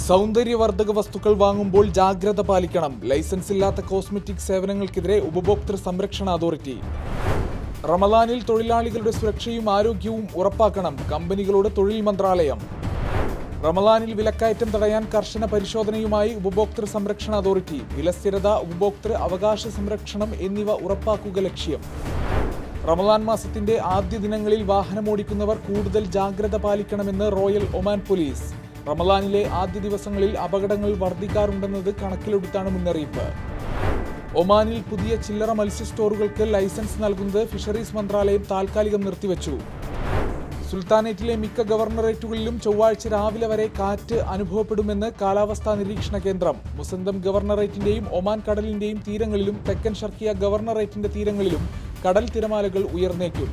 സൗന്ദര്യവർദ്ധക വസ്തുക്കൾ വാങ്ങുമ്പോൾ ജാഗ്രത പാലിക്കണം. ലൈസൻസ് ഇല്ലാത്ത കോസ്മെറ്റിക് സേവനങ്ങൾക്കെതിരെ ഉപഭോക്തൃ സംരക്ഷണ അതോറിറ്റി. റമദാനിൽ തൊഴിലാളികളുടെ സുരക്ഷയും ആരോഗ്യവും ഉറപ്പാക്കണം. കമ്പനികളോട് തൊഴിൽ മന്ത്രാലയം. റമദാനിൽ വിലക്കയറ്റം തടയാൻ കർശന പരിശോധനയുമായി ഉപഭോക്തൃ സംരക്ഷണ അതോറിറ്റി. വിലസ്ഥിരത, ഉപഭോക്തൃ അവകാശ സംരക്ഷണം എന്നിവ ഉറപ്പാക്കുക ലക്ഷ്യം. റമദാൻ മാസത്തിന്റെ ആദ്യ ദിനങ്ങളിൽ വാഹനമോടിക്കുന്നവർ കൂടുതൽ ജാഗ്രത പാലിക്കണമെന്ന് റോയൽ ഒമാൻ പോലീസ്. റമദാനിലെ ആദ്യ ദിവസങ്ങളിൽ അപകടങ്ങൾ വർദ്ധിക്കാറുണ്ടെന്നത് കണക്കിലെടുത്താണ് മുന്നറിയിപ്പ്. ഒമാനിൽ പുതിയ ചില്ലറ മത്സ്യ സ്റ്റോറുകൾക്ക് ലൈസൻസ് നൽകുന്നത് ഫിഷറീസ് മന്ത്രാലയം താൽക്കാലികം നിർത്തിവച്ചു. സുൽത്താനേറ്റിലെ മിക്ക ഗവർണറേറ്റുകളിലും ചൊവ്വാഴ്ച രാവിലെ വരെ കാറ്റ് അനുഭവപ്പെടുമെന്ന് കാലാവസ്ഥാ നിരീക്ഷണ കേന്ദ്രം. മുസന്തം ഗവർണറേറ്റിന്റെയും ഒമാൻ കടലിന്റെയും തീരങ്ങളിലും തെക്കൻ ഷർക്കിയ ഗവർണറേറ്റിന്റെ തീരങ്ങളിലും കടൽ തിരമാലകൾ ഉയർന്നേക്കും.